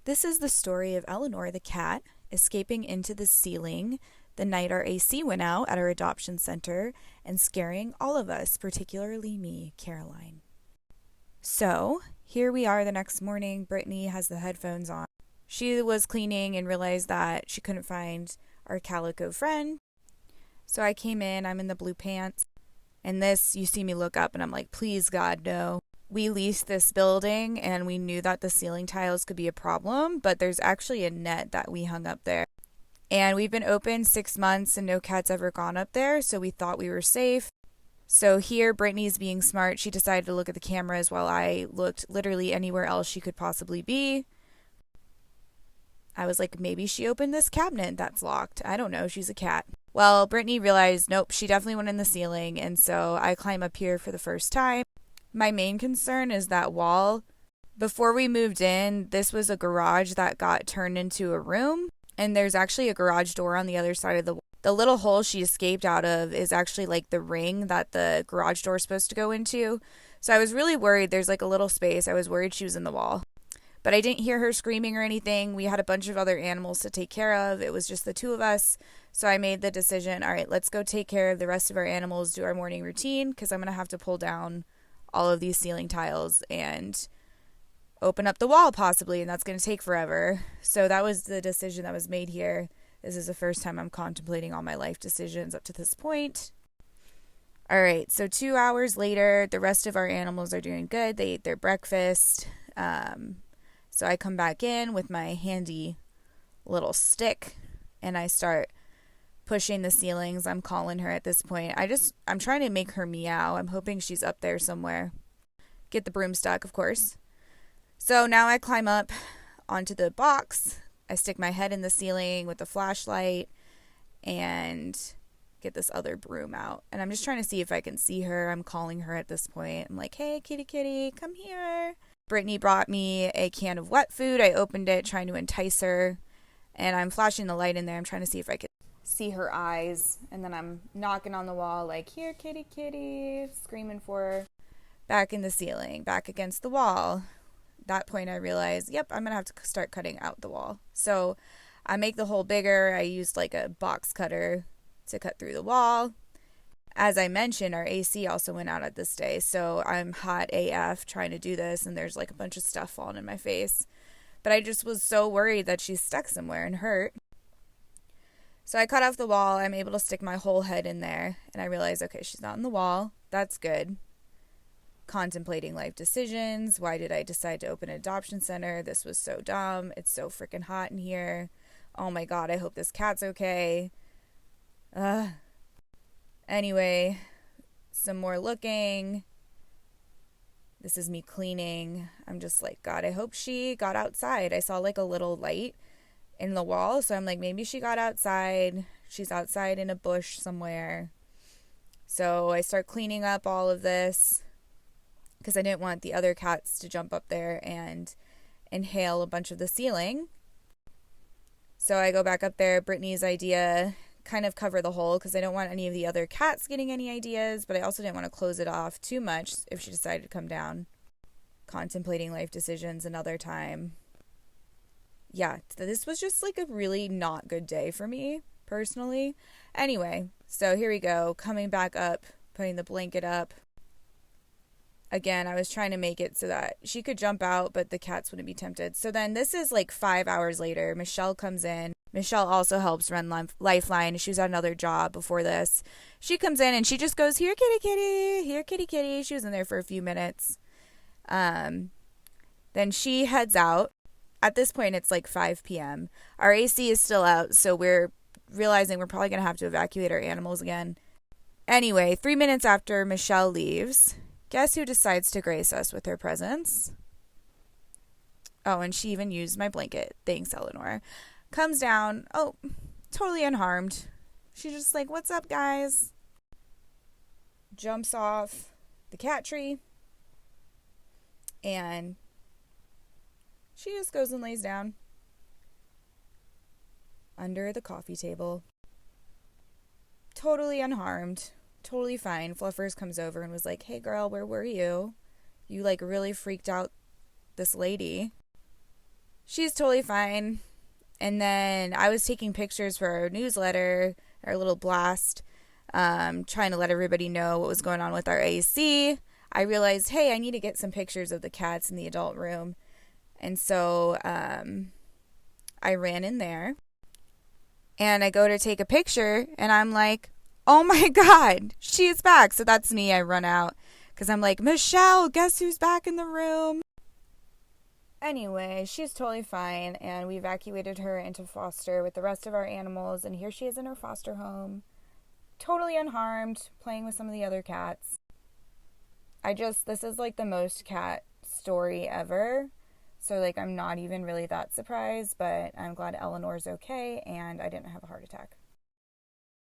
This is the story of Eleanore the cat escaping into the ceiling the night our AC went out at our adoption center and scaring all of us, particularly me, Caroline. So, here we are the next morning. Brittany has the headphones on. She was cleaning and realized that she couldn't find our calico friend. So I came in, I'm in the blue pants. And this, you see me look up and I'm like, please God, no. We leased this building and we knew that the ceiling tiles could be a problem, but there's actually a net that we hung up there. And we've been open 6 months and no cat's ever gone up there, so we thought we were safe. So here, Brittany's being smart. She decided to look at the cameras while I looked literally anywhere else she could possibly be. I was like, maybe she opened this cabinet that's locked. I don't know. She's a cat. Well, Brittany realized, nope, she definitely went in the ceiling. And so I climb up here for the first time. My main concern is that wall. Before we moved in, this was a garage that got turned into a room. And there's actually a garage door on the other side of the wall. The little hole she escaped out of is actually like the ring that the garage door is supposed to go into. So I was really worried. There's like a little space. I was worried she was in the wall. But I didn't hear her screaming or anything. We had a bunch of other animals to take care of. It was just the two of us. So I made the decision, all right, let's go take care of the rest of our animals, do our morning routine, because I'm going to have to pull down all of these ceiling tiles and open up the wall possibly, and that's going to take forever. So that was the decision that was made here. This is the first time I'm contemplating all my life decisions up to this point. All right, so 2 hours later, the rest of our animals are doing good. They ate their breakfast. So I come back in with my handy little stick and I start pushing the ceilings. I'm calling her at this point. I'm trying to make her meow. I'm hoping she's up there somewhere. Get the broomstick, of course. So now I climb up onto the box. I stick my head in the ceiling with the flashlight and get this other broom out. And I'm just trying to see if I can see her. I'm calling her at this point. I'm like, hey, kitty, kitty, come here. Brittany brought me a can of wet food. I opened it, trying to entice her. And I'm flashing the light in there. I'm trying to see if I can see her eyes. And then I'm knocking on the wall like, here, kitty, kitty, screaming for her. Back in the ceiling, back against the wall. That point I realized, yep, I'm going to have to start cutting out the wall. So I make the hole bigger. I used like a box cutter to cut through the wall. As I mentioned, our AC also went out at this day, so I'm hot AF trying to do this, and there's like a bunch of stuff falling in my face. But I just was so worried that she's stuck somewhere and hurt. So I cut off the wall. I'm able to stick my whole head in there, and I realized, okay, she's not in the wall. That's good. Contemplating life decisions. Why did I decide to open an adoption center? This was so dumb. It's so freaking hot in here. Oh my God, I hope this cat's okay. Anyway, some more looking. This is me cleaning. I'm just like, God, I hope she got outside. I saw like a little light in the wall, so I'm like, maybe she got outside. She's outside in a bush somewhere. So I start cleaning up all of this because I didn't want the other cats to jump up there and inhale a bunch of the ceiling. So I go back up there. Brittany's idea, kind of cover the hole because I don't want any of the other cats getting any ideas, but I also didn't want to close it off too much if she decided to come down. Contemplating life decisions another time. Yeah, this was just like a really not good day for me personally. Anyway, so here we go. Coming back up, putting the blanket up. Again, I was trying to make it so that she could jump out, but the cats wouldn't be tempted. So then this is like 5 hours later. Michelle comes in. Michelle also helps run Lifeline. She was at another job before this. She comes in and she just goes, here, kitty, kitty. Here, kitty, kitty. She was in there for a few minutes. Then she heads out. At this point, it's like 5 p.m. Our AC is still out, so we're realizing we're probably going to have to evacuate our animals again. Anyway, 3 minutes after Michelle leaves, guess who decides to grace us with her presence? Oh, and she even used my blanket. Thanks, Eleanore. Comes down. Oh, totally unharmed. She's just like, what's up, guys? Jumps off the cat tree. And she just goes and lays down under the coffee table. Totally unharmed. Totally fine. Fluffers comes over and was like, hey, girl, where were you? You, like, really freaked out this lady. she's totally fine. And then I was taking pictures for our newsletter, our little blast, trying to let everybody know what was going on with our AC. I realized, hey, I need to get some pictures of the cats in the adult room. And so I ran in there and I go to take a picture and I'm like, oh my God, she's back. So that's me. I run out because I'm like, Michelle, guess who's back in the room? Anyway, she's totally fine, and we evacuated her into foster with the rest of our animals, and here she is in her foster home, totally unharmed, playing with some of the other cats. This is like the most cat story ever, so like I'm not even really that surprised, but I'm glad Eleanor's okay, and I didn't have a heart attack.